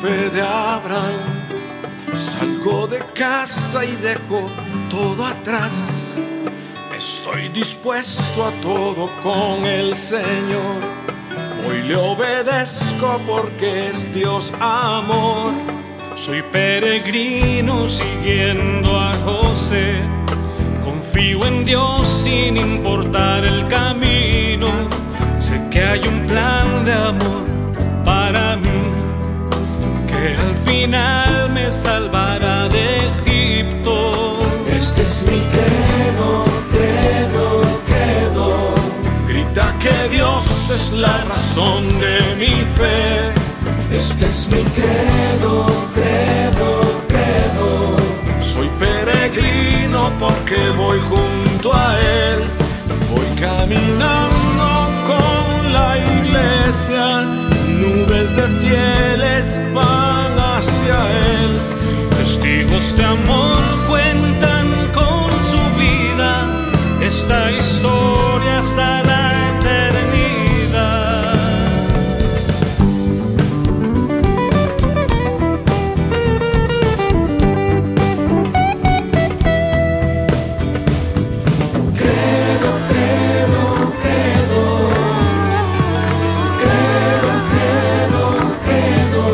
fe de Abraham. Salgo de casa y dejo todo atrás. Estoy dispuesto a todo con el Señor. Hoy le obedezco porque es Dios amor. Soy peregrino siguiendo a José. Confío en Dios sin importar el camino. Sé que hay un plan de amor para mí, que al final me salvará de Egipto. Este es mi credo, credo, credo. Grita que Dios es la razón de mi fe. Este es mi credo, credo, credo. Soy peregrino porque voy junto a Él. Voy caminando con la iglesia. Nubes de fieles van hacia Él. Testigos de amor cuentan con su vida esta historia hasta la eternidad. Credo, credo, credo. Credo, credo, credo.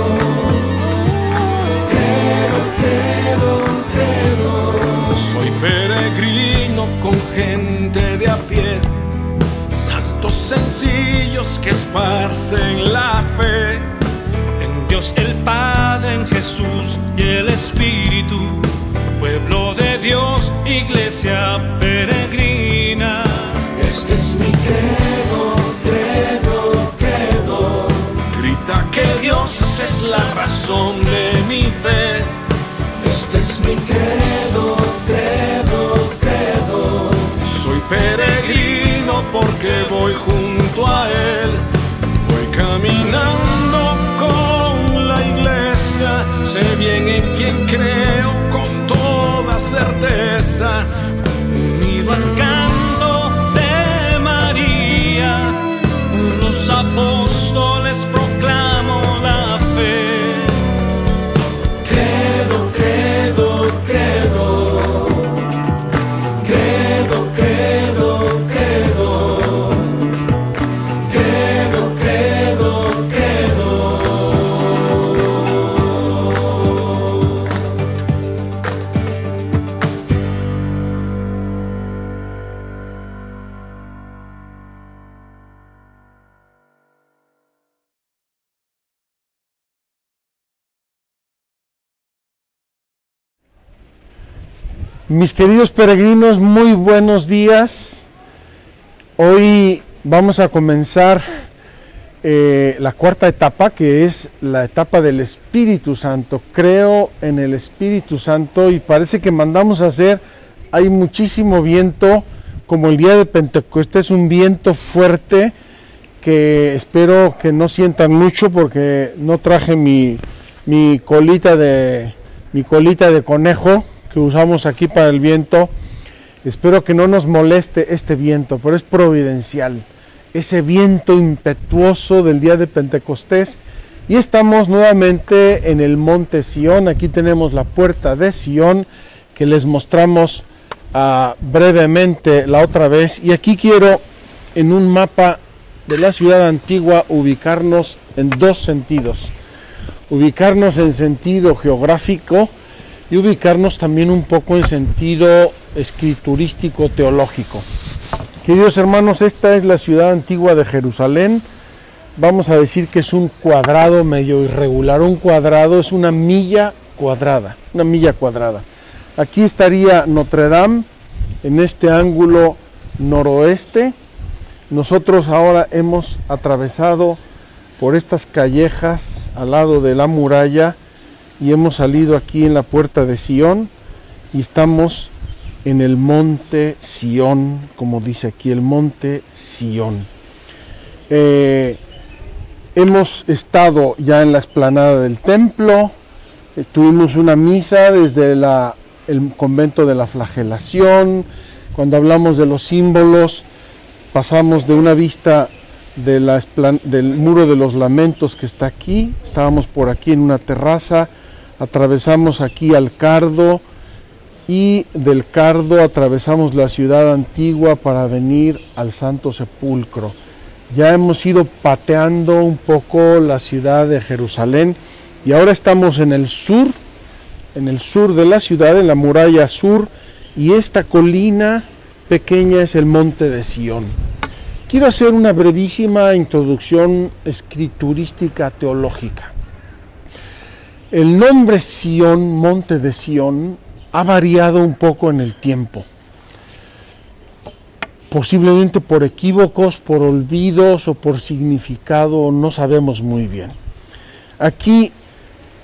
Credo, credo, credo. Soy peregrino con gente de a pie, santos sencillos que esparcen la fe. En Dios el Padre, en Jesús y el Espíritu, pueblo de Dios, iglesia peregrina. Este es mi credo, credo, credo. Grita que Dios es la razón de mi fe. Este es mi credo, credo, credo. Soy peregrino porque voy junto a Él. Voy caminando con la iglesia. Sé bien en quién creo con toda certeza. Unido al canto de María, los apóstoles proclamo la fe. Credo, credo, credo. Credo, credo, credo. Credo, credo, credo. Mis queridos peregrinos, muy buenos días. Hoy vamos a comenzar la cuarta etapa, que es la etapa del Espíritu Santo. Creo en el Espíritu Santo y parece que mandamos a hacer, hay muchísimo viento, como el día de Pentecostés, un viento fuerte que espero que no sientan mucho porque no traje mi colita de conejo que usamos aquí para el viento. Espero que no nos moleste este viento, pero es providencial, ese viento impetuoso del día de Pentecostés. Y estamos nuevamente en el monte Sión. Aquí tenemos la puerta de Sión que les mostramos brevemente la otra vez, y aquí quiero en un mapa de la ciudad antigua ubicarnos en dos sentidos: ubicarnos en sentido geográfico y ubicarnos también un poco en sentido escriturístico teológico. Queridos hermanos, esta es la ciudad antigua de Jerusalén. Vamos a decir que es un cuadrado medio irregular. Un cuadrado es una milla cuadrada, Aquí estaría Notre Dame en este ángulo noroeste. Nosotros ahora hemos atravesado por estas callejas al lado de la muralla y hemos salido aquí en la puerta de Sión y estamos en el monte Sión, como dice aquí, el monte Sión. Hemos estado ya en la explanada del templo, tuvimos una misa desde el convento de la Flagelación. Cuando hablamos de los símbolos, pasamos de una vista del Muro de los Lamentos que está aquí. Estábamos por aquí en una terraza, atravesamos aquí al Cardo y del Cardo atravesamos la ciudad antigua para venir al Santo Sepulcro. Ya hemos ido pateando un poco la ciudad de Jerusalén y ahora estamos en el sur de la ciudad, en la muralla sur, y esta colina pequeña es el monte de Sión. Quiero hacer una brevísima introducción escriturística teológica. El nombre Sión, monte de Sión, ha variado un poco en el tiempo. Posiblemente por equívocos, por olvidos o por significado, no sabemos muy bien. Aquí,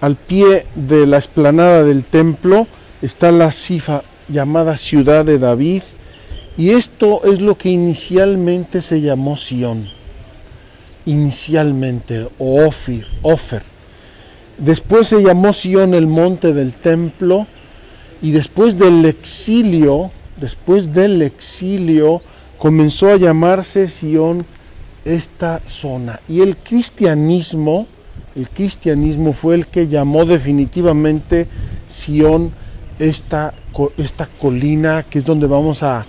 al pie de la explanada del templo, está la llamada Ciudad de David, y esto es lo que inicialmente se llamó Sión, inicialmente, o Ofer. Después se llamó Sión el monte del templo, y después del exilio comenzó a llamarse Sión esta zona. Y el cristianismo fue el que llamó definitivamente Sión esta colina, que es donde vamos a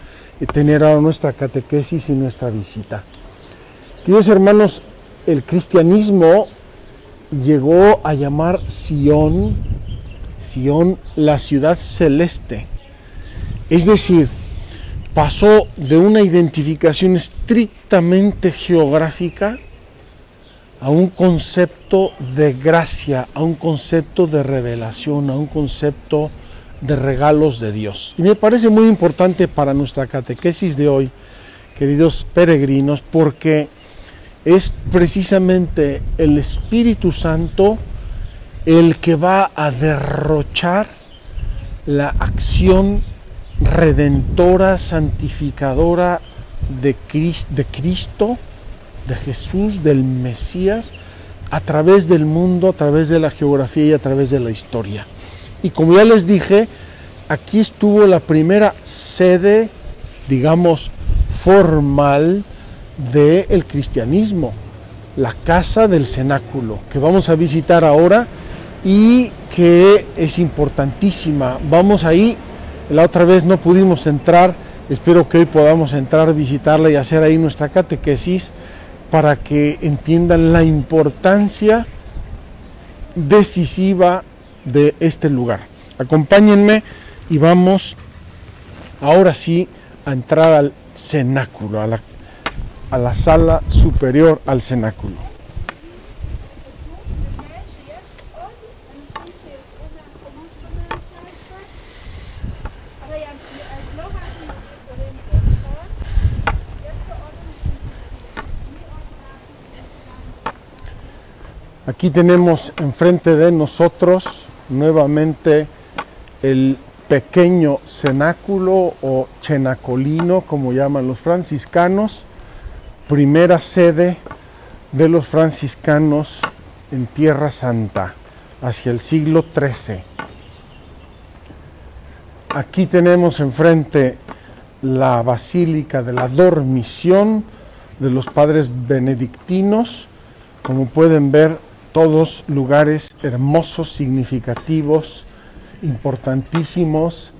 tener ahora nuestra catequesis y nuestra visita. Queridos hermanos, el cristianismo llegó a llamar Sión la ciudad celeste. Es decir, pasó de una identificación estrictamente geográfica a un concepto de gracia, a un concepto de revelación, a un concepto de regalos de Dios. Y me parece muy importante para nuestra catequesis de hoy, queridos peregrinos, porque es precisamente el Espíritu Santo el que va a derrochar la acción redentora, santificadora de Cristo, de Jesús, del Mesías, a través del mundo, a través de la geografía y a través de la historia. Y como ya les dije, aquí estuvo la primera sede, digamos, formal del cristianismo, la casa del cenáculo, que vamos a visitar ahora y que es importantísima. Vamos ahí, la otra vez no pudimos entrar, espero que hoy podamos entrar, visitarla y hacer ahí nuestra catequesis para que entiendan la importancia decisiva de este lugar. Acompáñenme y vamos ahora sí a entrar al cenáculo, a la sala superior al cenáculo. Aquí tenemos enfrente de nosotros nuevamente el pequeño cenáculo o cenacolino, como llaman los franciscanos, primera sede de los franciscanos en Tierra Santa, hacia el siglo XIII. Aquí tenemos enfrente la Basílica de la Dormición de los padres benedictinos. Como pueden ver, todos lugares hermosos, significativos, importantísimos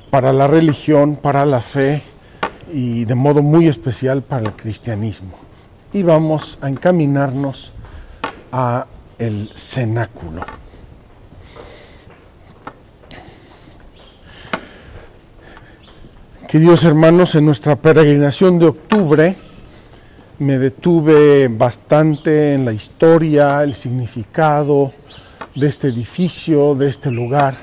para la religión, para la fe y de modo muy especial para el cristianismo. Y vamos a encaminarnos a el cenáculo. Queridos hermanos, en nuestra peregrinación de octubre me detuve bastante en la historia, el significado de este edificio, de este lugar.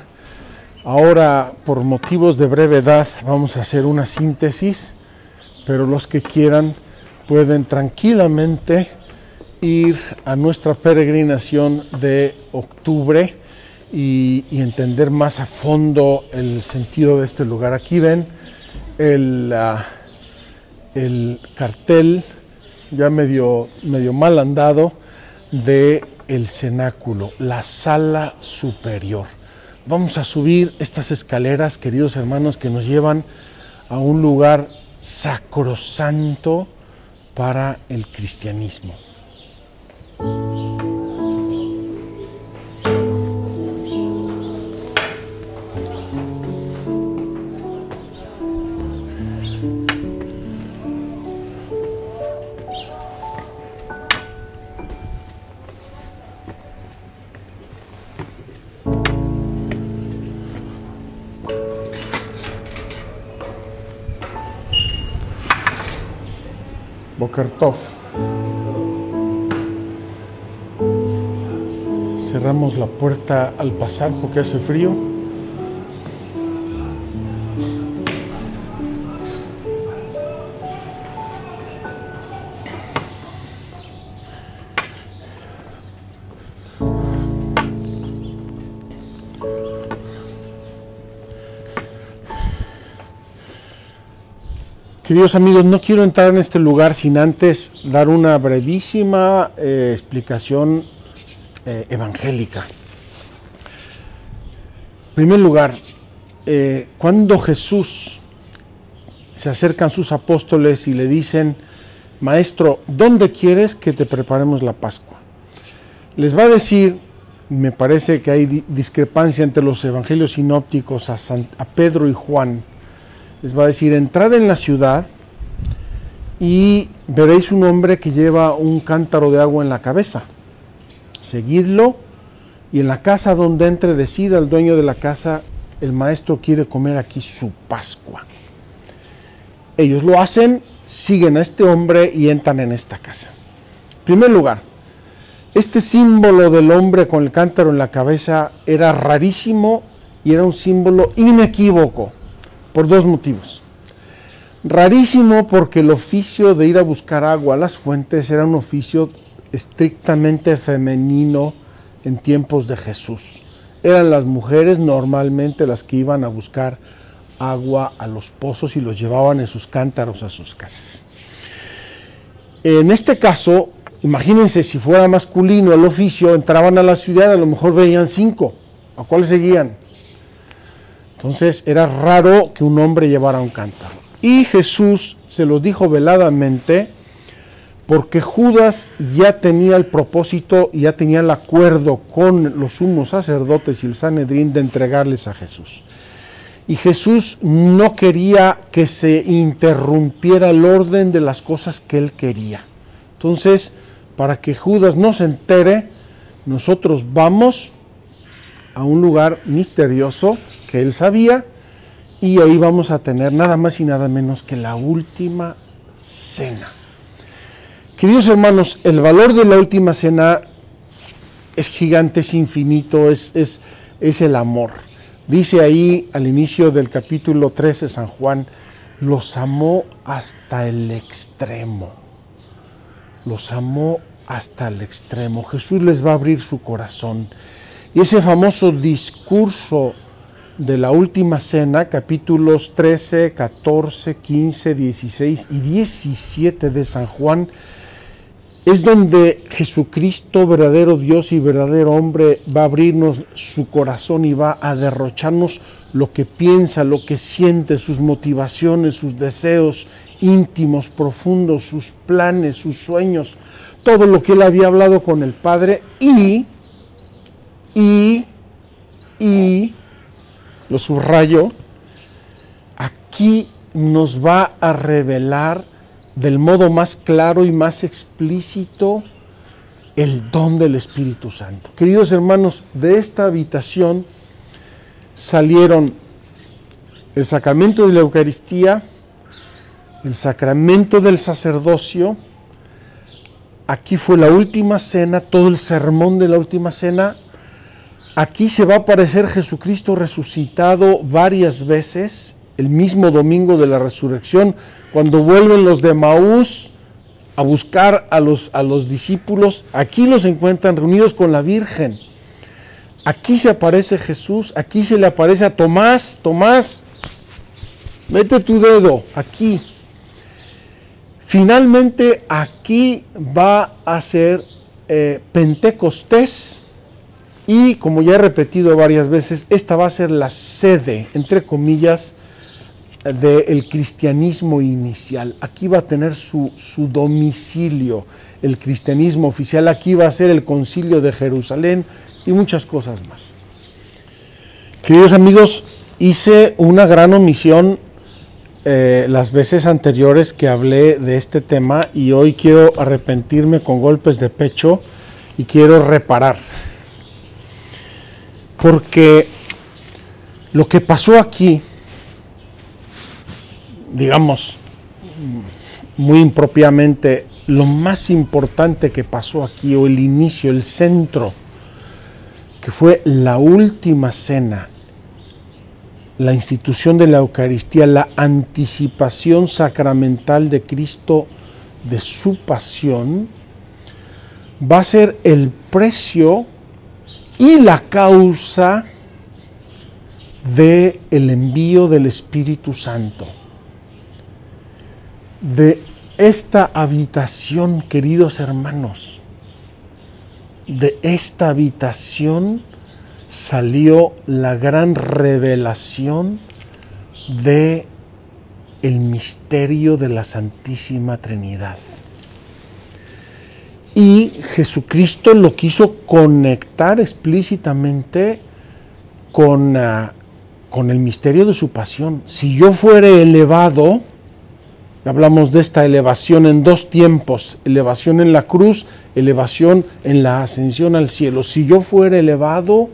Ahora, por motivos de brevedad, vamos a hacer una síntesis, pero los que quieran pueden tranquilamente ir a nuestra peregrinación de octubre y entender más a fondo el sentido de este lugar. Aquí ven el cartel ya medio mal andado de el cenáculo, la sala superior. Vamos a subir estas escaleras, queridos hermanos, que nos llevan a un lugar sacrosanto para el cristianismo. Boker Tov. Cerramos la puerta al pasar porque hace frío. Queridos amigos, no quiero entrar en este lugar sin antes dar una brevísima explicación evangélica. En primer lugar, cuando Jesús se acercan sus apóstoles y le dicen: Maestro, ¿dónde quieres que te preparemos la Pascua? Les va a decir, me parece que hay discrepancia entre los evangelios sinópticos, a Pedro y Juan. Les va a decir: entrad en la ciudad y veréis un hombre que lleva un cántaro de agua en la cabeza. Seguidlo, y en la casa donde entre decida el dueño de la casa: el maestro quiere comer aquí su Pascua. Ellos lo hacen, siguen a este hombre y entran en esta casa. En primer lugar, este símbolo del hombre con el cántaro en la cabeza era rarísimo y era un símbolo inequívoco. Por dos motivos. Rarísimo porque el oficio de ir a buscar agua a las fuentes era un oficio estrictamente femenino en tiempos de Jesús. Eran las mujeres normalmente las que iban a buscar agua a los pozos y los llevaban en sus cántaros a sus casas. En este caso, imagínense, si fuera masculino el oficio, entraban a la ciudad, a lo mejor veían 5. ¿A cuáles seguían? Entonces era raro que un hombre llevara un cántaro. Y Jesús se los dijo veladamente porque Judas ya tenía el propósito y ya tenía el acuerdo con los sumos sacerdotes y el Sanedrín de entregarles a Jesús. Y Jesús no quería que se interrumpiera el orden de las cosas que él quería. Entonces, para que Judas no se entere, nosotros vamos a un lugar misterioso que él sabía, y ahí vamos a tener nada más y nada menos que la última cena. Queridos hermanos, el valor de la última cena es gigante, es infinito, es el amor. Dice ahí al inicio del capítulo 13 San Juan: los amó hasta el extremo. Los amó hasta el extremo. Jesús les va a abrir su corazón. Y ese famoso discurso de la última cena, capítulos 13, 14, 15, 16 y 17 de San Juan, es donde Jesucristo, verdadero Dios y verdadero hombre, va a abrirnos su corazón y va a derrocharnos lo que piensa, lo que siente, sus motivaciones, sus deseos íntimos, profundos, sus planes, sus sueños, todo lo que él había hablado con el Padre y lo subrayo, aquí nos va a revelar del modo más claro y más explícito el don del Espíritu Santo. Queridos hermanos, de esta habitación salieron el sacramento de la Eucaristía, el sacramento del sacerdocio. Aquí fue la última cena, todo el sermón de la última cena. Aquí se va a aparecer Jesucristo resucitado varias veces, el mismo domingo de la resurrección, cuando vuelven los de Emaús a buscar a los discípulos. Aquí los encuentran reunidos con la Virgen. Aquí se aparece Jesús, aquí se le aparece a Tomás: Tomás, mete tu dedo, aquí. Finalmente aquí va a ser Pentecostés. Y como ya he repetido varias veces, esta va a ser la sede, entre comillas, del cristianismo inicial. Aquí va a tener su domicilio el cristianismo oficial. Aquí va a ser el Concilio de Jerusalén y muchas cosas más. Queridos amigos, hice una gran omisión las veces anteriores que hablé de este tema, y hoy quiero arrepentirme con golpes de pecho y quiero reparar. Porque lo que pasó aquí, digamos, muy impropiamente, lo más importante que pasó aquí, o el inicio, el centro, que fue la última cena, la institución de la Eucaristía, la anticipación sacramental de Cristo, de su pasión, va a ser el precio y la causa del envío del Espíritu Santo. De esta habitación, queridos hermanos, de esta habitación salió la gran revelación de el misterio de la Santísima Trinidad. Y Jesucristo lo quiso conectar explícitamente con el misterio de su pasión. Si yo fuere elevado, hablamos de esta elevación en dos tiempos: elevación en la cruz, elevación en la ascensión al cielo. Si yo fuere elevado,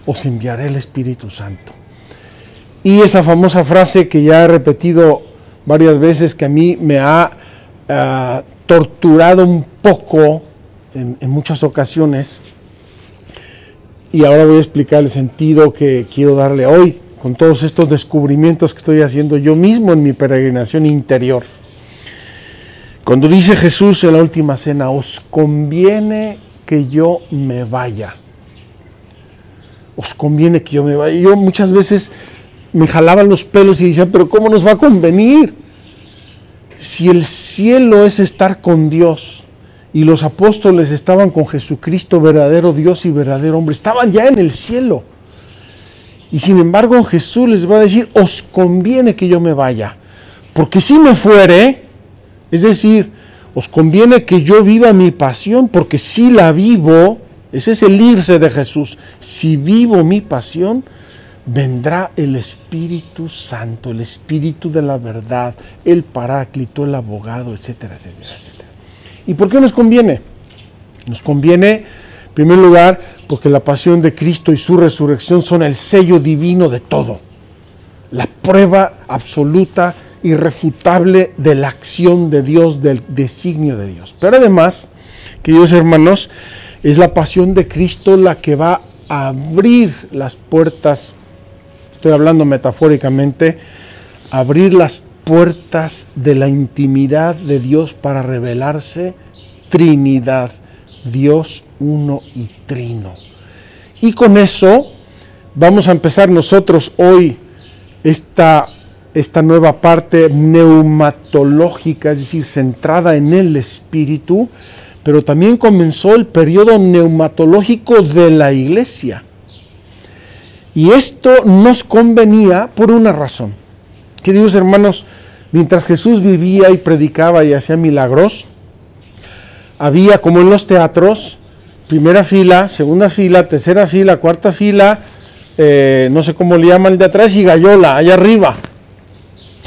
os enviaré el Espíritu Santo. Y esa famosa frase que ya he repetido varias veces, que a mí me ha torturado un poco en muchas ocasiones, y ahora voy a explicar el sentido que quiero darle hoy, con todos estos descubrimientos que estoy haciendo yo mismo en mi peregrinación interior. Cuando dice Jesús en la última cena: os conviene que yo me vaya. Os conviene que yo me vaya. Yo muchas veces me jalaban los pelos y decía: pero ¿cómo nos va a convenir? Si el cielo es estar con Dios, y los apóstoles estaban con Jesucristo, verdadero Dios y verdadero hombre, estaban ya en el cielo. Y sin embargo Jesús les va a decir: os conviene que yo me vaya, porque si me fuere, es decir, os conviene que yo viva mi pasión, porque si la vivo, ese es el irse de Jesús, si vivo mi pasión, vendrá el Espíritu Santo, el Espíritu de la verdad, el Paráclito, el abogado, etcétera, etcétera, etcétera. ¿Y por qué nos conviene? Nos conviene, en primer lugar, porque la pasión de Cristo y su resurrección son el sello divino de todo, la prueba absoluta, irrefutable de la acción de Dios, del designio de Dios. Pero además, queridos hermanos, es la pasión de Cristo la que va a abrir las puertas, estoy hablando metafóricamente, abrir las puertas de la intimidad de Dios para revelarse Trinidad, Dios uno y trino. Y con eso vamos a empezar nosotros hoy esta nueva parte neumatológica, es decir, centrada en el Espíritu, pero también comenzó el periodo neumatológico de la Iglesia. Y esto nos convenía por una razón. Queridos hermanos, mientras Jesús vivía y predicaba y hacía milagros, había, como en los teatros, primera fila, segunda fila, tercera fila, cuarta fila, no sé cómo le llaman el de atrás, y gallola, allá arriba.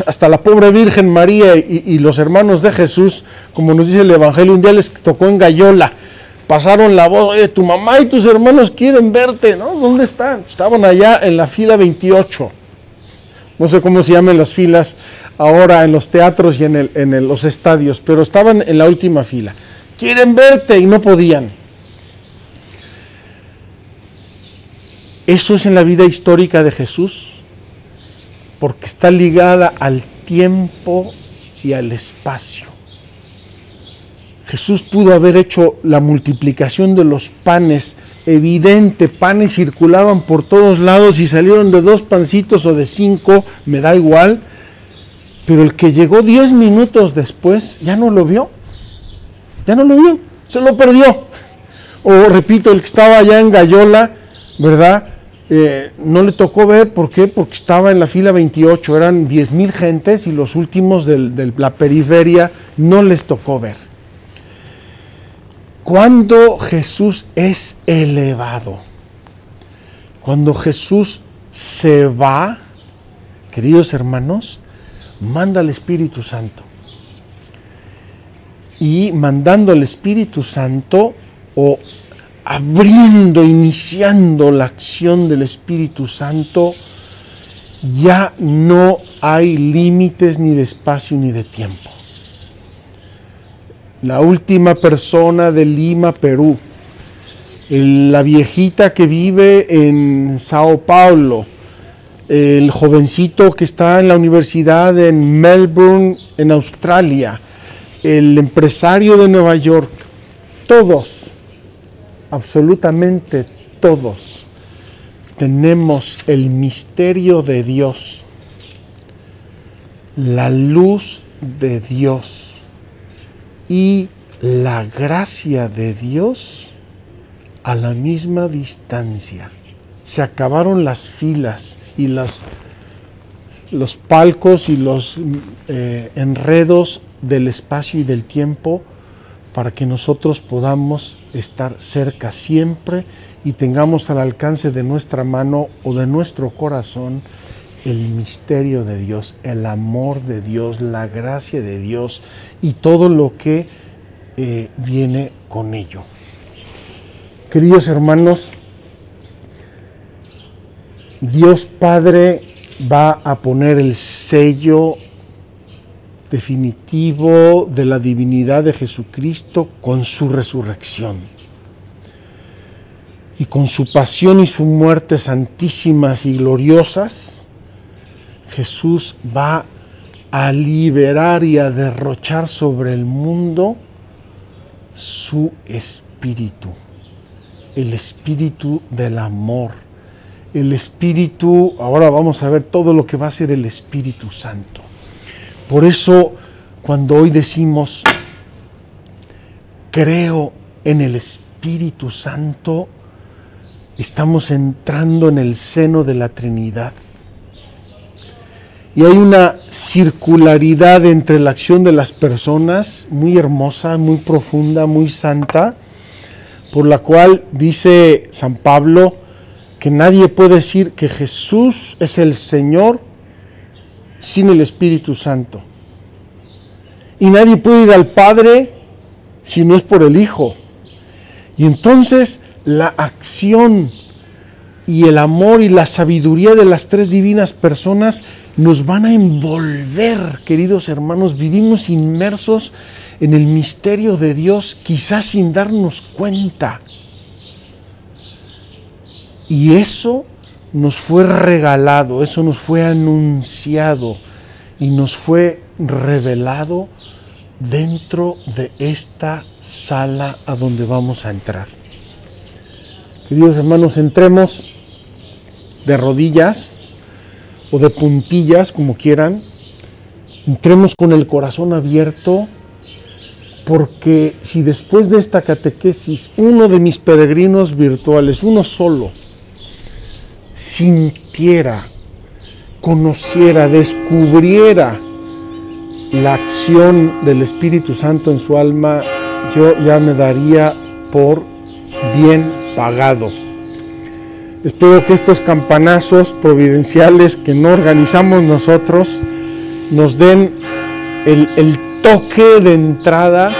Hasta la pobre Virgen María y los hermanos de Jesús, como nos dice el Evangelio, un día les tocó en gallola. Pasaron la voz: oye, tu mamá y tus hermanos quieren verte, ¿no? ¿Dónde están? Estaban allá en la fila 28. No sé cómo se llaman las filas ahora en los teatros y en los estadios, pero estaban en la última fila. Quieren verte y no podían. Eso es en la vida histórica de Jesús, porque está ligada al tiempo y al espacio. Jesús pudo haber hecho la multiplicación de los panes, evidente, panes circulaban por todos lados y salieron de 2 pancitos o de 5, me da igual, pero el que llegó 10 minutos después ya no lo vio, se lo perdió. O repito, el que estaba allá en gallola, ¿verdad? no le tocó ver. ¿Por qué? Porque estaba en la fila 28, eran 10,000 gentes y los últimos de la periferia no les tocó ver. Cuando Jesús es elevado, cuando Jesús se va, queridos hermanos, manda al Espíritu Santo. Y mandando al Espíritu Santo, o abriendo, iniciando la acción del Espíritu Santo, ya no hay límites ni de espacio ni de tiempo. La última persona de Lima, Perú, la viejita que vive en Sao Paulo, el jovencito que está en la universidad en Melbourne, en Australia, el empresario de Nueva York, todos, absolutamente todos, tenemos el misterio de Dios, la luz de Dios y la gracia de Dios a la misma distancia. Se acabaron las filas y los palcos y los enredos del espacio y del tiempo para que nosotros podamos estar cerca siempre y tengamos al alcance de nuestra mano o de nuestro corazón el misterio de Dios, el amor de Dios, la gracia de Dios y todo lo que viene con ello. Queridos hermanos, Dios Padre va a poner el sello definitivo de la divinidad de Jesucristo con su resurrección. Y con su pasión y su muerte santísimas y gloriosas, Jesús va a liberar y a derrochar sobre el mundo su espíritu, el espíritu del amor, el espíritu, ahora vamos a ver todo lo que va a ser el Espíritu Santo. Por eso, cuando hoy decimos, creo en el Espíritu Santo, estamos entrando en el seno de la Trinidad. Y hay una circularidad entre la acción de las personas muy hermosa, muy profunda, muy santa, por la cual dice San Pablo que nadie puede decir que Jesús es el Señor sin el Espíritu Santo. Y nadie puede ir al Padre si no es por el Hijo. Y entonces la acción y el amor y la sabiduría de las tres divinas personas nos van a envolver, queridos hermanos. Vivimos inmersos en el misterio de Dios, quizás sin darnos cuenta. Y eso nos fue regalado, eso nos fue anunciado y nos fue revelado dentro de esta sala a donde vamos a entrar. Queridos hermanos, entremos de rodillas o de puntillas, como quieran. Entremos con el corazón abierto, porque si después de esta catequesis uno de mis peregrinos virtuales, uno solo, sintiera, conociera, descubriera la acción del Espíritu Santo en su alma, yo ya me daría por bien pagado. Espero que estos campanazos providenciales que no organizamos nosotros nos den el toque de entrada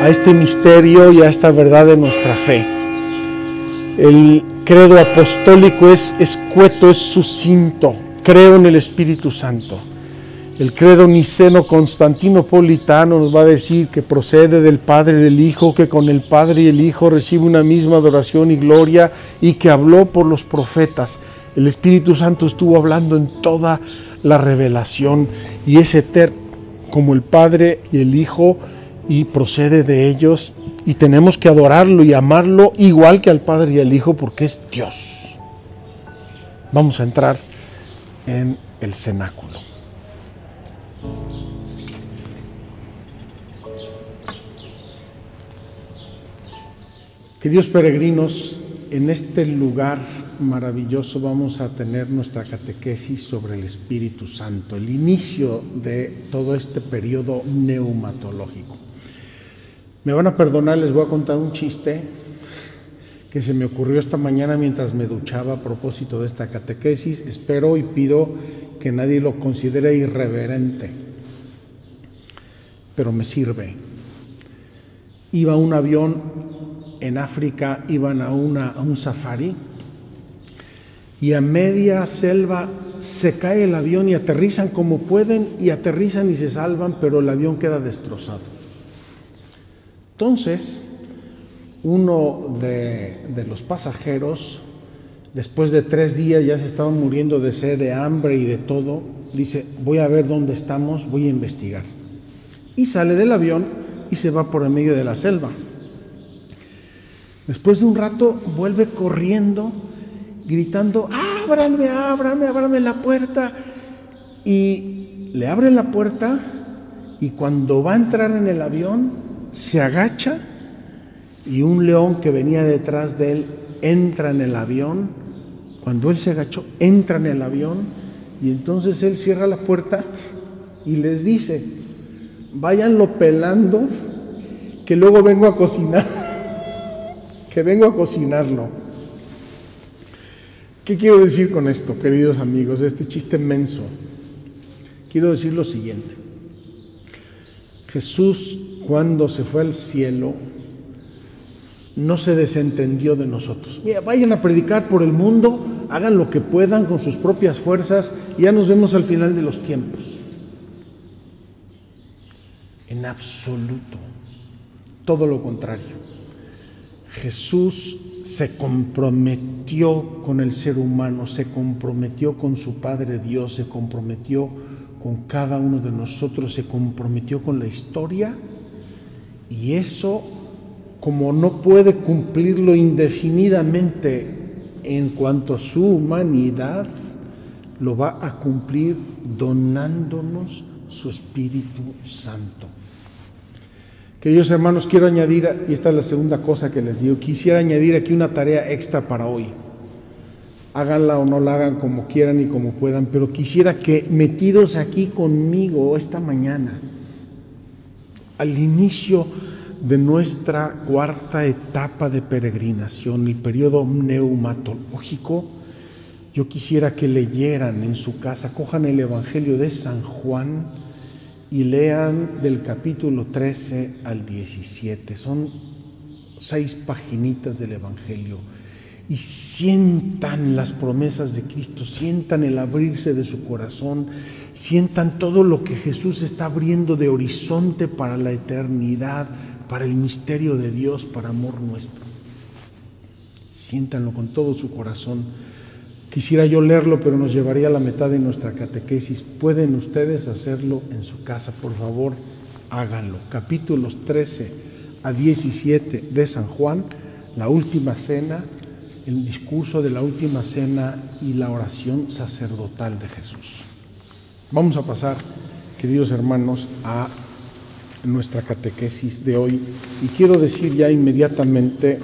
a este misterio y a esta verdad de nuestra fe. El credo apostólico es escueto, es sucinto. Creo en el Espíritu Santo. El credo niceno-constantinopolitano nos va a decir que procede del Padre y del Hijo, que con el Padre y el Hijo recibe una misma adoración y gloria, y que habló por los profetas. El Espíritu Santo estuvo hablando en toda la revelación y es eterno como el Padre y el Hijo, y procede de ellos, y tenemos que adorarlo y amarlo igual que al Padre y al Hijo, porque es Dios. Vamos a entrar en el cenáculo. Queridos peregrinos, en este lugar maravilloso vamos a tener nuestra catequesis sobre el Espíritu Santo, el inicio de todo este periodo neumatológico. Me van a perdonar, les voy a contar un chiste que se me ocurrió esta mañana mientras me duchaba a propósito de esta catequesis. Espero y pido que nadie lo considere irreverente, pero me sirve. Iba un avión en África, iban a un safari, y a media selva se cae el avión y aterrizan como pueden, y aterrizan y se salvan, pero el avión queda destrozado. Entonces, uno de los pasajeros, después de 3 días ya se estaban muriendo de sed, de hambre y de todo, dice: voy a ver dónde estamos, voy a investigar. Y sale del avión y se va por el medio de la selva. Después de un rato vuelve corriendo, gritando: ábranme, ábranme, ábranme la puerta. Y le abren la puerta, y cuando va a entrar en el avión, se agacha, y un león que venía detrás de él entra en el avión. Cuando él se agachó, entra en el avión, y entonces él cierra la puerta y les dice: váyanlo pelando, que luego vengo a cocinar. Que vengo a cocinarlo. ¿Qué quiero decir con esto, queridos amigos? Este chiste menso. Quiero decir lo siguiente. Jesús, cuando se fue al cielo, no se desentendió de nosotros. Mira, vayan a predicar por el mundo, hagan lo que puedan con sus propias fuerzas, y ya nos vemos al final de los tiempos. En absoluto. Todo lo contrario. Jesús se comprometió con el ser humano, se comprometió con su Padre Dios, se comprometió con cada uno de nosotros, se comprometió con la historia, y eso, como no puede cumplirlo indefinidamente en cuanto a su humanidad, lo va a cumplir donándonos su Espíritu Santo. Queridos hermanos, quiero añadir, y esta es la segunda cosa que les digo, quisiera añadir aquí una tarea extra para hoy. Háganla o no la hagan, como quieran y como puedan, pero quisiera que, metidos aquí conmigo esta mañana, al inicio de nuestra cuarta etapa de peregrinación, el periodo neumatológico, yo quisiera que leyeran en su casa, cojan el Evangelio de San Juan y lean del capítulo 13 al 17. Son 6 paginitas del Evangelio, y sientan las promesas de Cristo, sientan el abrirse de su corazón, sientan todo lo que Jesús está abriendo de horizonte para la eternidad, para el misterio de Dios, para amor nuestro. Siéntanlo con todo su corazón. Quisiera yo leerlo, pero nos llevaría a la mitad de nuestra catequesis. ¿Pueden ustedes hacerlo en su casa? Por favor, háganlo. Capítulos 13 a 17 de San Juan, la última cena, el discurso de la última cena y la oración sacerdotal de Jesús. Vamos a pasar, queridos hermanos, a nuestra catequesis de hoy, y quiero decir ya inmediatamente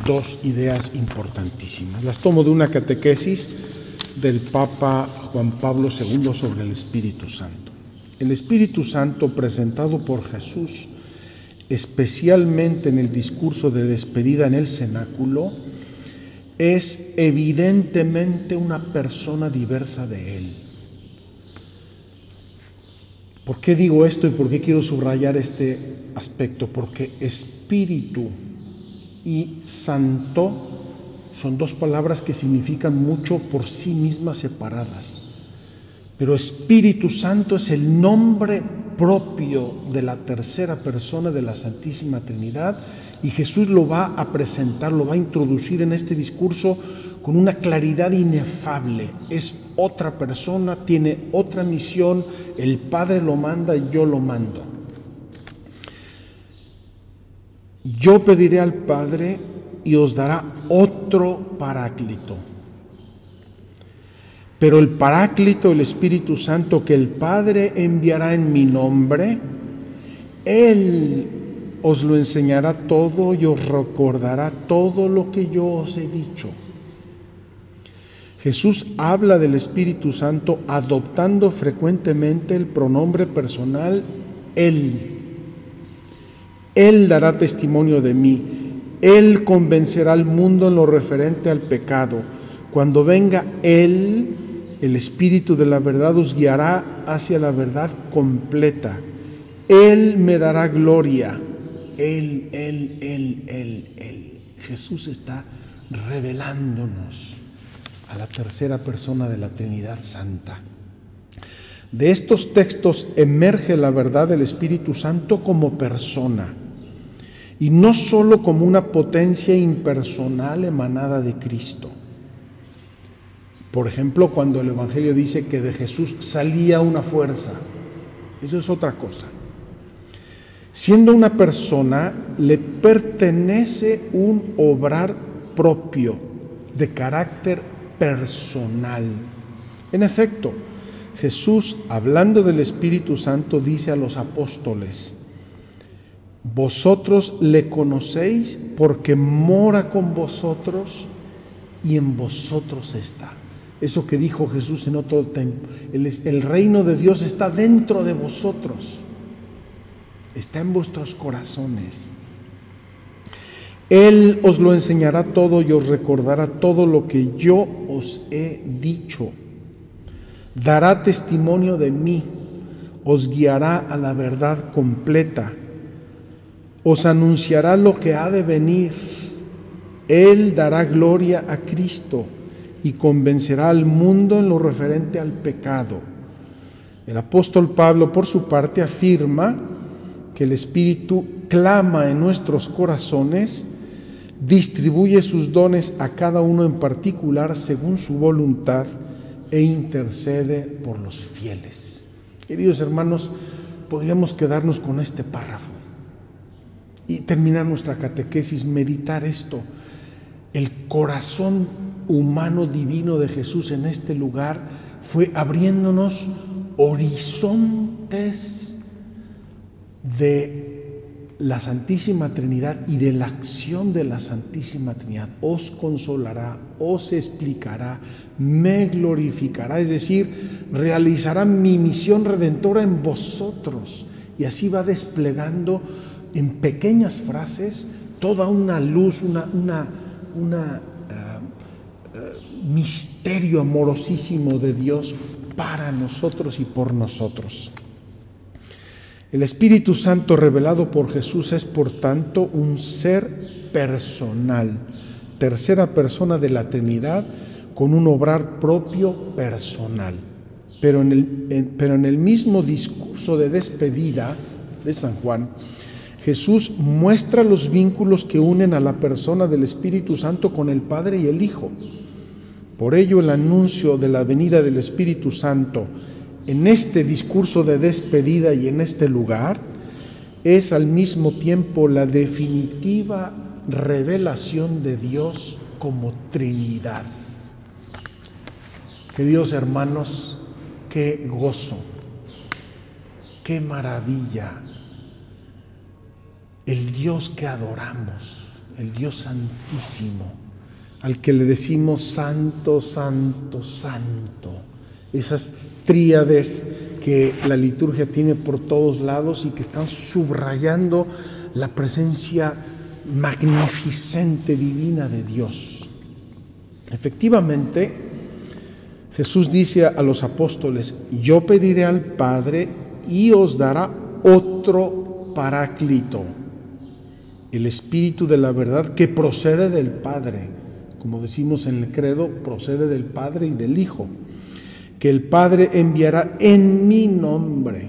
2 ideas importantísimas. Las tomo de una catequesis del Papa Juan Pablo II sobre el Espíritu Santo. El Espíritu Santo, presentado por Jesús, especialmente en el discurso de despedida en el cenáculo, es evidentemente una persona diversa de Él. ¿Por qué digo esto y por qué quiero subrayar este aspecto? Porque Espíritu y Santo son 2 palabras que significan mucho por sí mismas separadas, pero Espíritu Santo es el nombre propio de la tercera persona de la Santísima Trinidad, y Jesús lo va a presentar, lo va a introducir en este discurso con una claridad inefable. Es otra persona, tiene otra misión, el Padre lo manda y yo lo mando. Yo pediré al Padre y os dará otro Paráclito. Pero el Paráclito, el Espíritu Santo, que el Padre enviará en mi nombre, Él os lo enseñará todo y os recordará todo lo que yo os he dicho. Jesús habla del Espíritu Santo adoptando frecuentemente el pronombre personal Él. Él dará testimonio de mí. Él convencerá al mundo en lo referente al pecado. Cuando venga Él, el Espíritu de la verdad os guiará hacia la verdad completa. Él me dará gloria. Él. Jesús está revelándonos a la tercera persona de la Trinidad Santa. De estos textos emerge la verdad del Espíritu Santo como persona, y no solo como una potencia impersonal emanada de Cristo. Por ejemplo, cuando el Evangelio dice que de Jesús salía una fuerza, eso es otra cosa. Siendo una persona, le pertenece un obrar propio, de carácter personal. En efecto, Jesús, hablando del Espíritu Santo, dice a los apóstoles: vosotros le conocéis porque mora con vosotros y en vosotros está. Eso que dijo Jesús en otro tiempo, el reino de Dios está dentro de vosotros, está en vuestros corazones. Él os lo enseñará todo y os recordará todo lo que yo os he dicho. Dará testimonio de mí, os guiará a la verdad completa, os anunciará lo que ha de venir. Él dará gloria a Cristo y convencerá al mundo en lo referente al pecado. El apóstol Pablo, por su parte, afirma que el Espíritu clama en nuestros corazones, distribuye sus dones a cada uno en particular según su voluntad e intercede por los fieles. Queridos hermanos, podríamos quedarnos con este párrafo y terminar nuestra catequesis, meditar esto. El corazón humano divino de Jesús en este lugar fue abriéndonos horizontes de la Santísima Trinidad y de la acción de la Santísima Trinidad. Os consolará, os explicará, me glorificará, es decir, realizará mi misión redentora en vosotros. Y así va desplegando en pequeñas frases toda una luz, misterio amorosísimo de Dios para nosotros y por nosotros. El Espíritu Santo revelado por Jesús es, por tanto, un ser personal, tercera persona de la Trinidad, con un obrar propio personal. Pero en el mismo discurso de despedida de San Juan, Jesús muestra los vínculos que unen a la persona del Espíritu Santo con el Padre y el Hijo. Por ello, el anuncio de la venida del Espíritu Santo en este discurso de despedida y en este lugar es al mismo tiempo la definitiva revelación de Dios como Trinidad. Queridos hermanos, qué gozo, qué maravilla. El Dios que adoramos, el Dios santísimo, al que le decimos santo, santo, santo. Esas tríades que la liturgia tiene por todos lados y que están subrayando la presencia magnificente, divina de Dios. Efectivamente, Jesús dice a los apóstoles: yo pediré al Padre y os dará otro Paráclito, el Espíritu de la verdad que procede del Padre. Como decimos en el credo, procede del Padre y del Hijo, que el Padre enviará en mi nombre.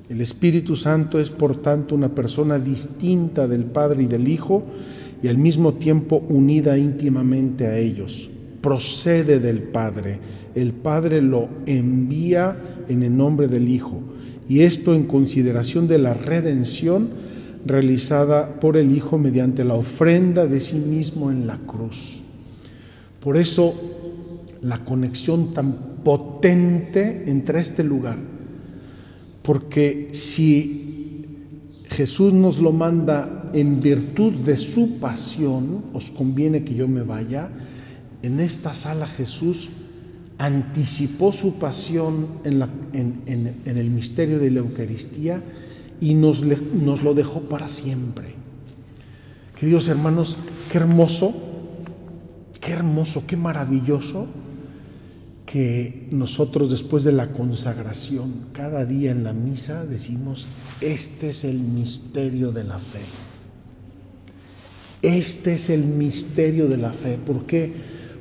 El Espíritu Santo es, por tanto, una persona distinta del Padre y del Hijo y al mismo tiempo unida íntimamente a ellos. Procede del Padre. El Padre lo envía en el nombre del Hijo, y esto en consideración de la redención realizada por el Hijo mediante la ofrenda de sí mismo en la cruz. Por eso, la conexión tan potente entre este lugar, porque si Jesús nos lo manda en virtud de su pasión, os conviene que yo me vaya, En esta sala Jesús anticipó su pasión en el misterio de la Eucaristía y nos lo dejó para siempre. Queridos hermanos, qué hermoso, qué maravilloso que nosotros después de la consagración, cada día en la misa decimos: este es el misterio de la fe. Este es el misterio de la fe. ¿Por qué?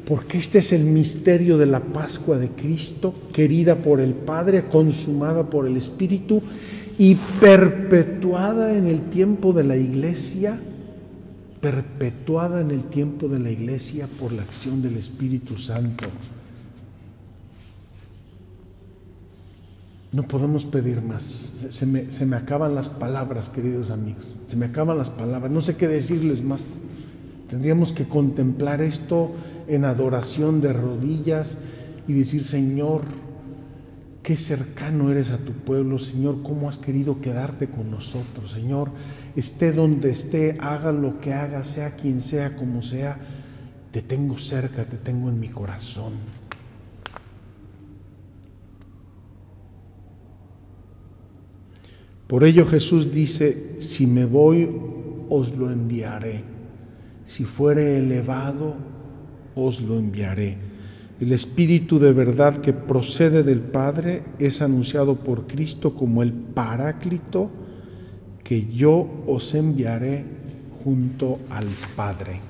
Porque este es el misterio de la Pascua de Cristo, querida por el Padre, consumada por el Espíritu y perpetuada en el tiempo de la Iglesia, por la acción del Espíritu Santo. No podemos pedir más. Se me acaban las palabras, queridos amigos. Se me acaban las palabras. No sé qué decirles más. Tendríamos que contemplar esto en adoración de rodillas y decir: Señor, qué cercano eres a tu pueblo. Señor, cómo has querido quedarte con nosotros. Señor, esté donde esté, haga lo que haga, sea quien sea, como sea, te tengo cerca, te tengo en mi corazón. Por ello Jesús dice: si me voy, os lo enviaré. Si fuere elevado, os lo enviaré. El Espíritu de verdad que procede del Padre es anunciado por Cristo como el Paráclito que yo os enviaré junto al Padre.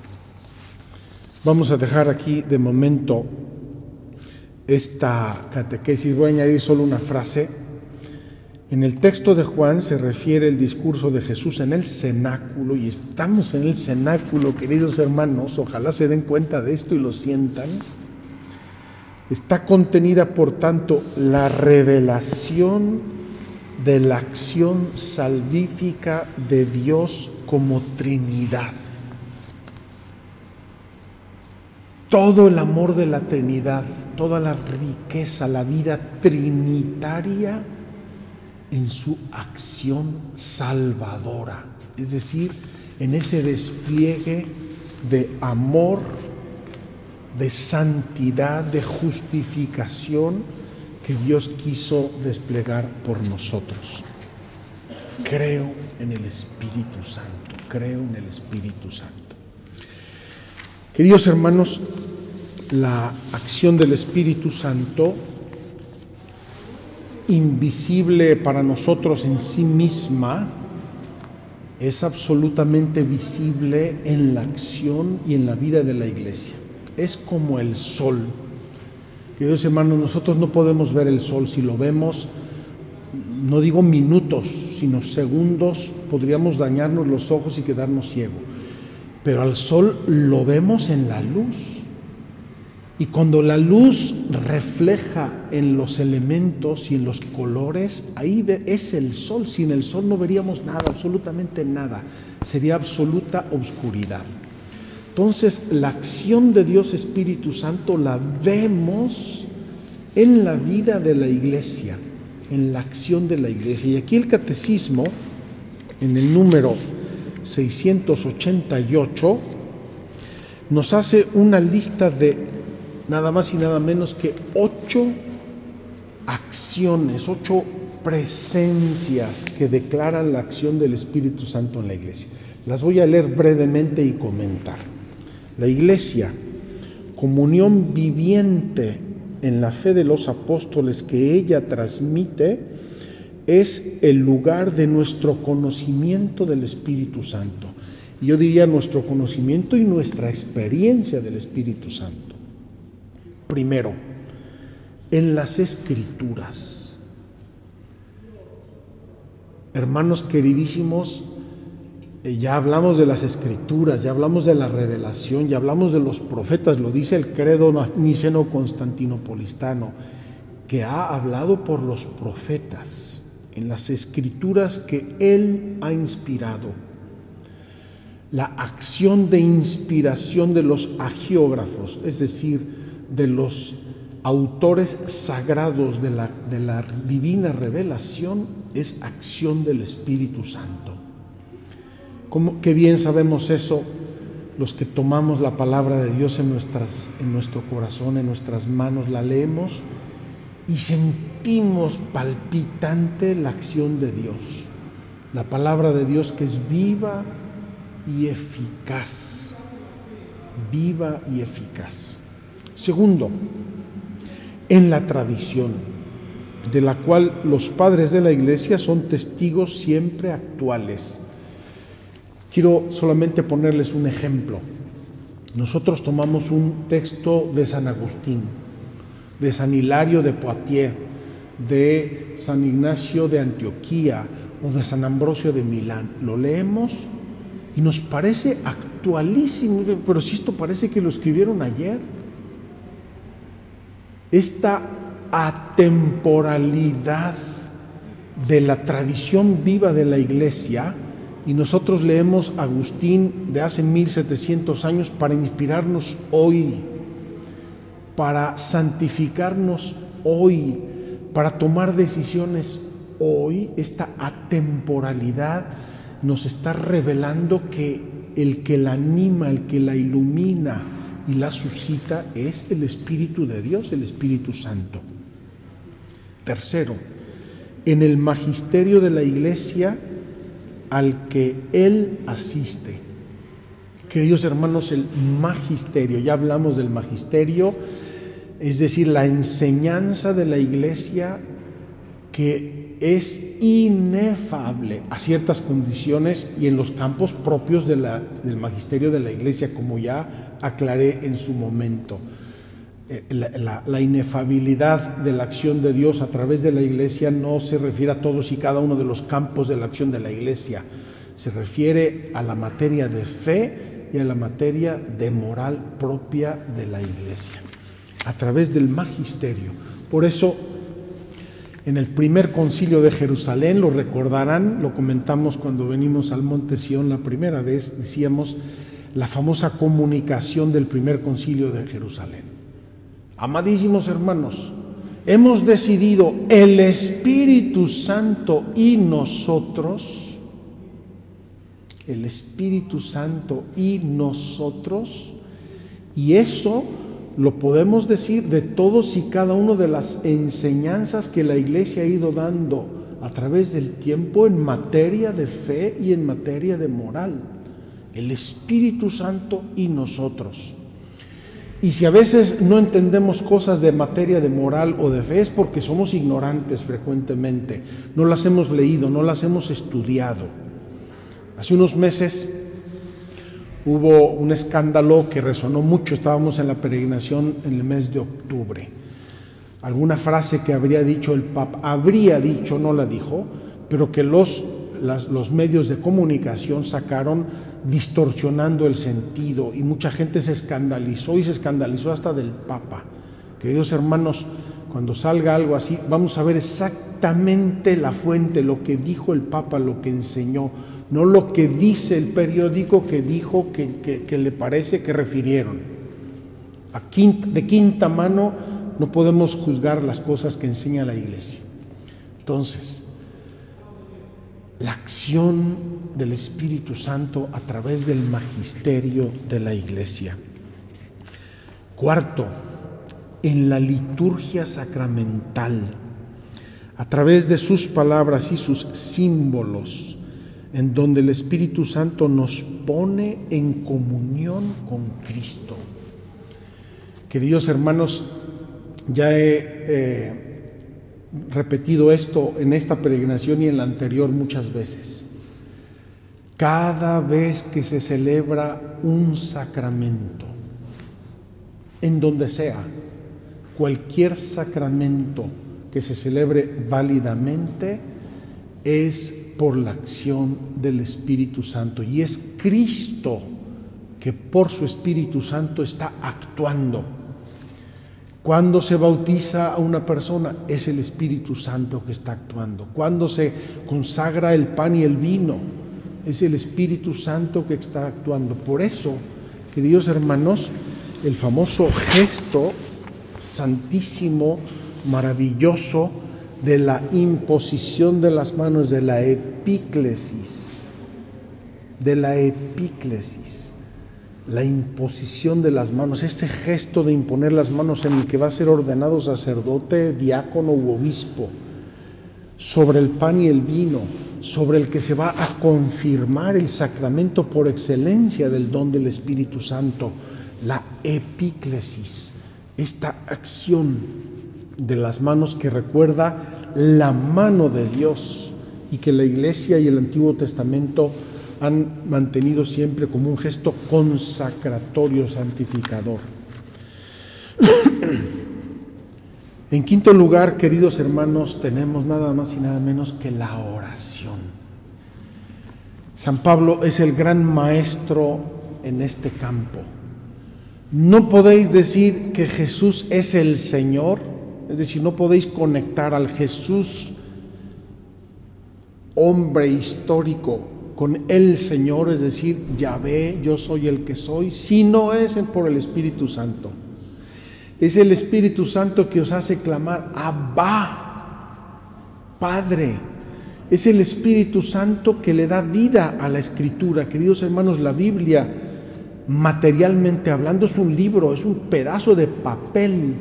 Vamos a dejar aquí de momento esta catequesis. Voy a añadir solo una frase. En el texto de Juan se refiere el discurso de Jesús en el cenáculo, y estamos en el cenáculo, queridos hermanos, ojalá se den cuenta de esto y lo sientan. Está contenida, por tanto, la revelación de la acción salvífica de Dios como Trinidad. Todo el amor de la Trinidad, toda la riqueza, la vida trinitaria en su acción salvadora, es decir, en ese despliegue de amor, de santidad, de justificación que Dios quiso desplegar por nosotros. Creo en el Espíritu Santo, creo en el Espíritu Santo. Queridos hermanos, la acción del Espíritu Santo, invisible para nosotros en sí misma, es absolutamente visible en la acción y en la vida de la Iglesia. Es como el sol. Queridos hermanos, nosotros no podemos ver el sol. Si lo vemos, no digo minutos, sino segundos, podríamos dañarnos los ojos y quedarnos ciegos. Pero al sol lo vemos en la luz. Y cuando la luz refleja en los elementos y en los colores, ahí es el sol. Sin el sol no veríamos nada, absolutamente nada. Sería absoluta oscuridad. Entonces, la acción de Dios Espíritu Santo la vemos en la vida de la Iglesia, en la acción de la Iglesia. Y aquí el Catecismo, en el número 688, nos hace una lista de nada más y nada menos que 8 acciones, 8 presencias que declaran la acción del Espíritu Santo en la Iglesia. Las voy a leer brevemente y comentar. La Iglesia, comunión viviente en la fe de los apóstoles que ella transmite, es el lugar de nuestro conocimiento del Espíritu Santo. Y yo diría nuestro conocimiento y nuestra experiencia del Espíritu Santo. Primero, en las Escrituras. Hermanos queridísimos, ya hablamos de las Escrituras, ya hablamos de la revelación, ya hablamos de los profetas, lo dice el credo niceno-constantinopolitano, que ha hablado por los profetas en las Escrituras que él ha inspirado. La acción de inspiración de los agiógrafos, es decir, de los autores sagrados de la divina revelación, es acción del Espíritu Santo. ¿Qué bien sabemos eso? los que tomamos la palabra de Dios en nuestro corazón, en nuestras manos, la leemos y sentimos palpitante la acción de Dios. La palabra de Dios que es viva y eficaz. Viva y eficaz. Segundo, en la tradición, de la cual los padres de la Iglesia son testigos siempre actuales. Quiero solamente ponerles un ejemplo. Nosotros tomamos un texto de San Agustín, de San Hilario de Poitiers, de San Ignacio de Antioquía o de San Ambrosio de Milán. Lo leemos y nos parece actualísimo, pero si esto parece que lo escribieron ayer. Esta atemporalidad de la tradición viva de la Iglesia, y nosotros leemos a Agustín de hace 1700 años para inspirarnos hoy, para santificarnos hoy, para tomar decisiones hoy. Esta atemporalidad nos está revelando que el que la anima, el que la ilumina y la suscita es el Espíritu de Dios, el Espíritu Santo. Tercero, en el magisterio de la Iglesia al que Él asiste. Queridos hermanos, el magisterio, ya hablamos del magisterio, es decir, la enseñanza de la Iglesia que es inefable a ciertas condiciones y en los campos propios del magisterio de la Iglesia, como ya aclaré en su momento. La inefabilidad de la acción de Dios a través de la Iglesia no se refiere a todos y cada uno de los campos de la acción de la Iglesia, se refiere a la materia de fe y a la materia de moral propia de la Iglesia, a través del magisterio. Por eso, en el primer concilio de Jerusalén, lo recordarán, lo comentamos cuando venimos al Monte Sión la primera vez, decíamos la famosa comunicación del primer concilio de Jerusalén. Amadísimos hermanos, hemos decidido el Espíritu Santo y nosotros, el Espíritu Santo y nosotros, y eso lo podemos decir de todos y cada una de las enseñanzas que la Iglesia ha ido dando a través del tiempo en materia de fe y en materia de moral. El Espíritu Santo y nosotros. Y si a veces no entendemos cosas de materia de moral o de fe, es porque somos ignorantes frecuentemente, no las hemos leído, no las hemos estudiado. Hace unos meses hubo un escándalo que resonó mucho, estábamos en la peregrinación en el mes de octubre. Alguna frase que habría dicho el Papa, habría dicho, no la dijo, pero que los medios de comunicación sacaron distorsionando el sentido y mucha gente se escandalizó y se escandalizó hasta del Papa. Queridos hermanos, cuando salga algo así, vamos a ver exactamente la fuente, lo que dijo el Papa, lo que enseñó, no lo que dice el periódico que dijo que le parece que refirieron. De quinta mano no podemos juzgar las cosas que enseña la Iglesia. Entonces, la acción del Espíritu Santo a través del magisterio de la Iglesia. Cuarto, en la liturgia sacramental, a través de sus palabras y sus símbolos, en donde el Espíritu Santo nos pone en comunión con Cristo. Queridos hermanos, ya he repetido esto en esta peregrinación y en la anterior muchas veces. Cada vez que se celebra un sacramento, en donde sea, cualquier sacramento que se celebre válidamente, es por la acción del Espíritu Santo. Y es Cristo que por su Espíritu Santo está actuando. Cuando se bautiza a una persona, es el Espíritu Santo que está actuando. Cuando se consagra el pan y el vino, es el Espíritu Santo que está actuando. Por eso, queridos hermanos, el famoso gesto santísimo, maravilloso, de la imposición de las manos, de la epíclesis, la imposición de las manos, ese gesto de imponer las manos en el que va a ser ordenado sacerdote, diácono u obispo, sobre el pan y el vino, sobre el que se va a confirmar el sacramento por excelencia del don del Espíritu Santo, la epíclesis, esta acción de las manos que recuerda la mano de Dios y que la Iglesia y el Antiguo Testamento han mantenido siempre como un gesto consacratorio, santificador. En quinto lugar, queridos hermanos, tenemos nada más y nada menos que la oración. San Pablo es el gran maestro en este campo. No podéis decir que Jesús es el Señor, es decir, no podéis conectar al Jesús, hombre histórico, con el Señor, es decir, Yahvé, yo soy el que soy, si no es por el Espíritu Santo. Es el Espíritu Santo que os hace clamar, Abba, Padre. Es el Espíritu Santo que le da vida a la Escritura. Queridos hermanos, la Biblia, materialmente hablando, es un libro, es un pedazo de papel.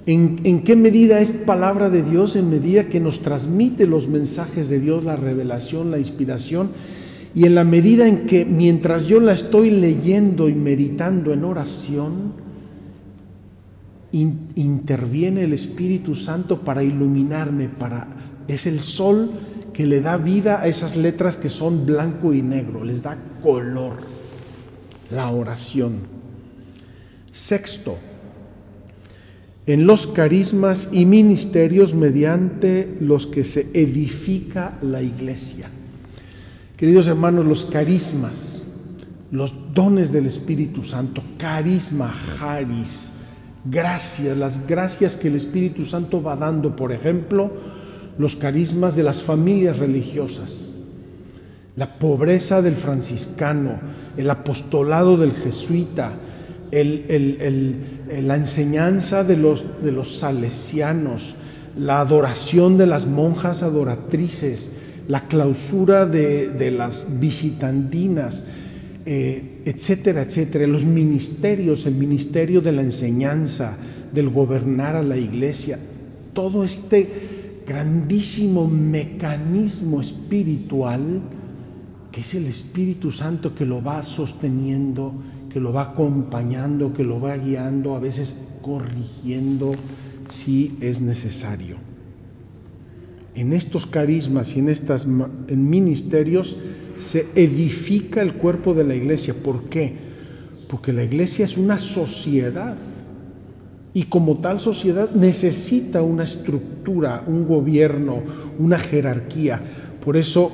¿En qué medida es palabra de Dios? En medida que nos transmite los mensajes de Dios, la revelación, la inspiración, y en la medida en que mientras yo la estoy leyendo y meditando en oración, interviene el Espíritu Santo para iluminarme, es el sol que le da vida a esas letras que son blanco y negro, les da color, la oración. Sexto, en los carismas y ministerios mediante los que se edifica la Iglesia. Queridos hermanos, los carismas, los dones del Espíritu Santo, carisma, charis, gracias, las gracias que el Espíritu Santo va dando, por ejemplo, los carismas de las familias religiosas, la pobreza del franciscano, el apostolado del jesuita, la enseñanza de los salesianos, la adoración de las monjas adoratrices, la clausura de las visitandinas, etcétera, etcétera. Los ministerios, el ministerio de la enseñanza, del gobernar a la Iglesia, todo este grandísimo mecanismo espiritual que es el Espíritu Santo que lo va sosteniendo, que lo va acompañando, que lo va guiando, a veces corrigiendo si es necesario. En estos carismas y en ministerios se edifica el cuerpo de la Iglesia. ¿Por qué? Porque la Iglesia es una sociedad y como tal sociedad necesita una estructura, un gobierno, una jerarquía. Por eso,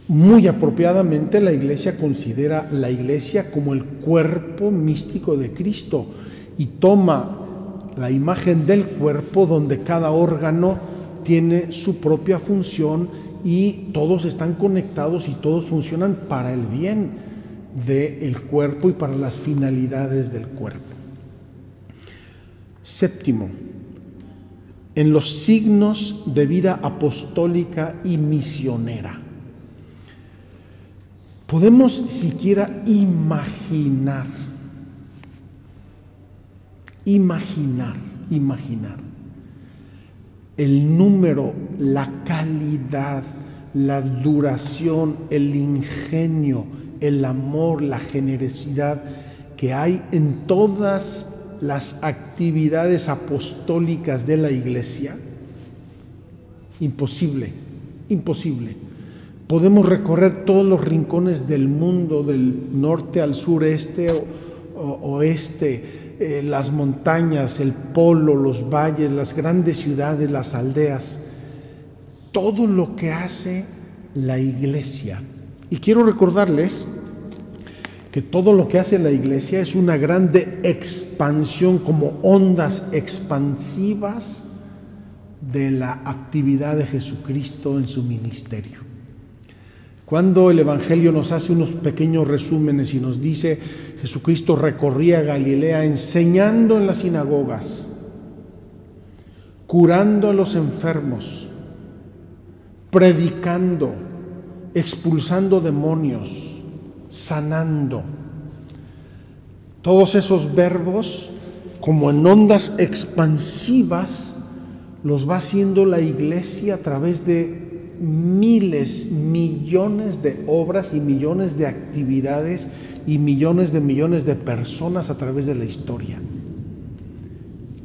muy apropiadamente, la Iglesia considera la Iglesia como el cuerpo místico de Cristo y toma la imagen del cuerpo donde cada órgano tiene su propia función y todos están conectados y todos funcionan para el bien del cuerpo y para las finalidades del cuerpo. Séptimo, en los signos de vida apostólica y misionera. Podemos siquiera imaginar el número, la calidad, la duración, el ingenio, el amor, la generosidad que hay en todas las actividades apostólicas de la Iglesia. Imposible. Podemos recorrer todos los rincones del mundo, del norte al sureste, oeste, las montañas, el polo, los valles, las grandes ciudades, las aldeas, todo lo que hace la Iglesia. Y quiero recordarles que todo lo que hace la Iglesia es una grande expansión, como ondas expansivas de la actividad de Jesucristo en su ministerio. Cuando el Evangelio nos hace unos pequeños resúmenes y nos dice: Jesucristo recorría Galilea enseñando en las sinagogas, curando a los enfermos, predicando, expulsando demonios, sanando. Todos esos verbos, como en ondas expansivas, los va haciendo la Iglesia a través de miles, millones de obras y millones de actividades y millones de personas a través de la historia.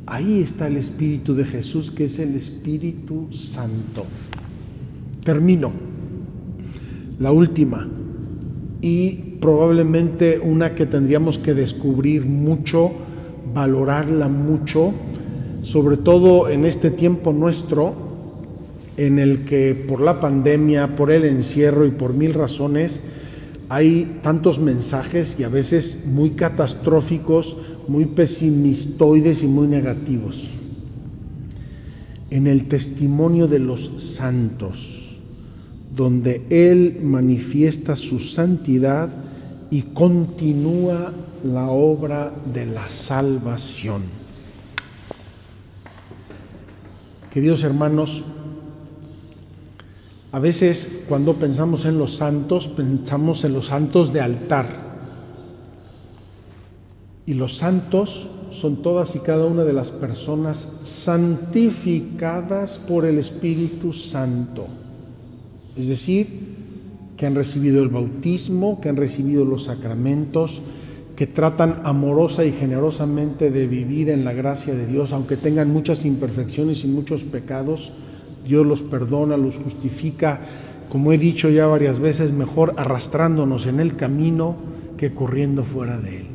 Ahí está el Espíritu de Jesús, que es el Espíritu Santo. Termino. La última, y probablemente una que tendríamos que descubrir mucho, valorarla mucho, sobre todo en este tiempo nuestro, en el que por la pandemia, por el encierro y por mil razones, hay tantos mensajes y a veces muy catastróficos, muy pesimistoides y muy negativos. En el testimonio de los santos, donde Él manifiesta su santidad y continúa la obra de la salvación. Queridos hermanos, a veces cuando pensamos en los santos, pensamos en los santos de altar. Y los santos son todas y cada una de las personas santificadas por el Espíritu Santo. Es decir, que han recibido el bautismo, que han recibido los sacramentos, que tratan amorosa y generosamente de vivir en la gracia de Dios, aunque tengan muchas imperfecciones y muchos pecados. Dios los perdona, los justifica, como he dicho ya varias veces, mejor arrastrándonos en el camino que corriendo fuera de él.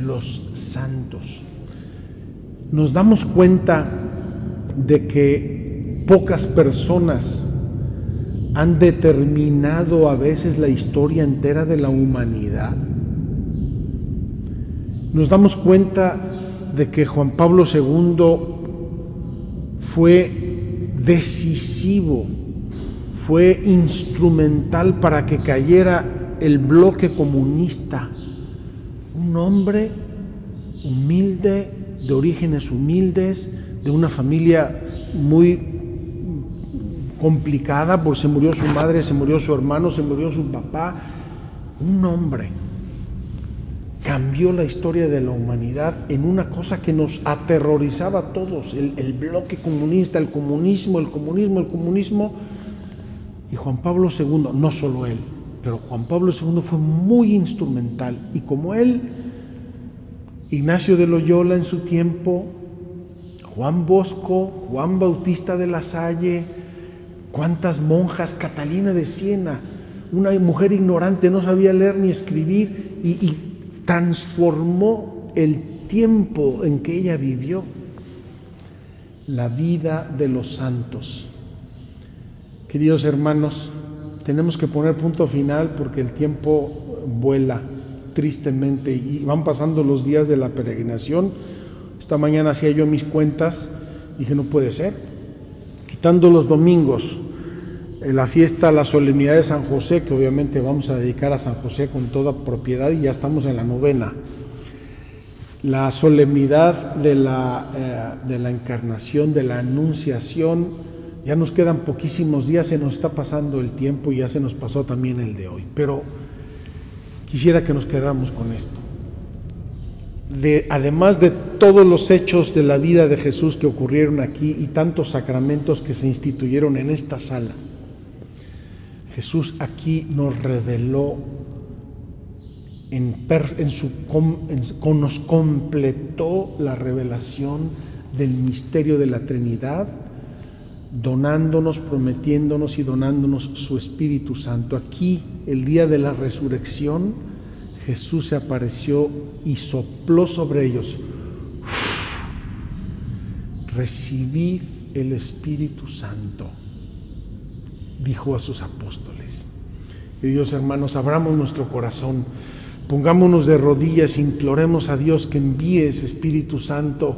Los santos. Nos damos cuenta de que pocas personas han determinado a veces la historia entera de la humanidad. Nos damos cuenta de que Juan Pablo II fue decisivo, fue instrumental para que cayera el bloque comunista. Un hombre humilde, de orígenes humildes, de una familia muy complicada, porque se murió su madre, se murió su hermano, se murió su papá. Un hombre cambió la historia de la humanidad en una cosa que nos aterrorizaba a todos, el bloque comunista, el comunismo. Y Juan Pablo II, no solo él, pero Juan Pablo II fue muy instrumental. Y como él, Ignacio de Loyola en su tiempo, Juan Bosco, Juan Bautista de la Salle, cuántas monjas, Catalina de Siena, una mujer ignorante, no sabía leer ni escribir, y transformó el tiempo en que ella vivió. La vida de los santos. Queridos hermanos, tenemos que poner punto final porque el tiempo vuela tristemente y van pasando los días de la peregrinación. Esta mañana hacía yo mis cuentas y dije, no puede ser. Quitando los domingos, la fiesta, la solemnidad de San José, que obviamente vamos a dedicar a San José con toda propiedad y ya estamos en la novena. La solemnidad de la encarnación, de la anunciación, ya nos quedan poquísimos días, se nos está pasando el tiempo y ya se nos pasó también el de hoy. Pero quisiera que nos quedáramos con esto. Además de todos los hechos de la vida de Jesús que ocurrieron aquí y tantos sacramentos que se instituyeron en esta sala, Jesús aquí nos reveló, nos completó la revelación del misterio de la Trinidad, donándonos, prometiéndonos y donándonos su Espíritu Santo. Aquí, el día de la resurrección, Jesús se apareció y sopló sobre ellos. Recibid el Espíritu Santo, dijo a sus apóstoles. Queridos hermanos, abramos nuestro corazón, pongámonos de rodillas, imploremos a Dios que envíe ese Espíritu Santo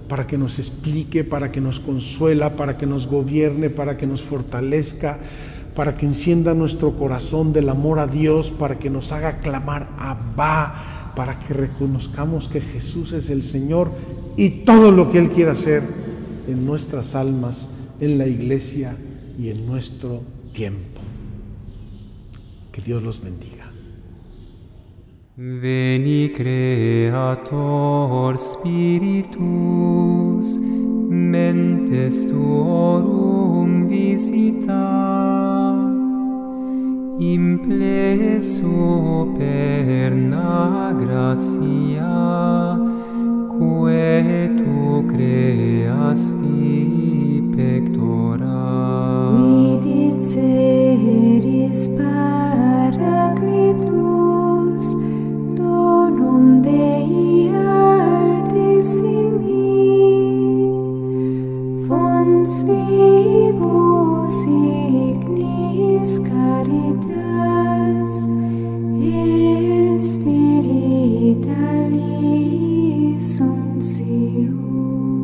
para que nos explique, para que nos consuela, para que nos gobierne, para que nos fortalezca, para que encienda nuestro corazón del amor a Dios, para que nos haga clamar Abba, para que reconozcamos que Jesús es el Señor y todo lo que Él quiere hacer en nuestras almas, en la iglesia y en nuestro tiempo. Que Dios los bendiga. Veni Creator Spiritus, mentes tuorum visita, imple superna gratia, quae tu creasti pectora. Vidit seris Paracletus, donum Dei altissimi, fons vivus ignis caritas, et spiritualis unctio.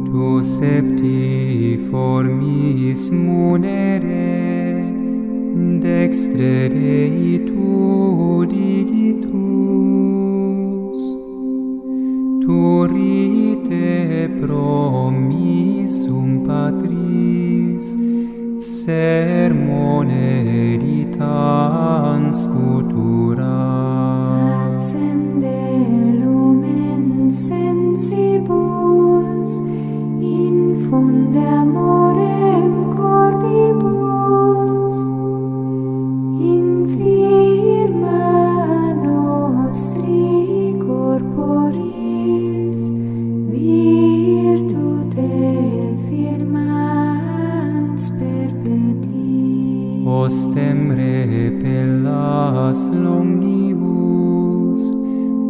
Tu septiformis munere, dextre Dei tu digitus, turite promissum Patris, sermone ditans futura. Accende lumen sensibus, infunde amorem cordibus, infirma nostri corporis, virtute firmans perpeti. Ostem repellas longibus,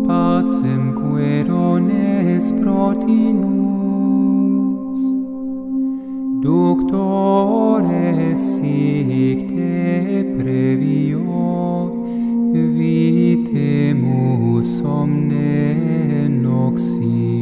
pacem querones protinus, ductores sic te previo, vitemus omne noxi.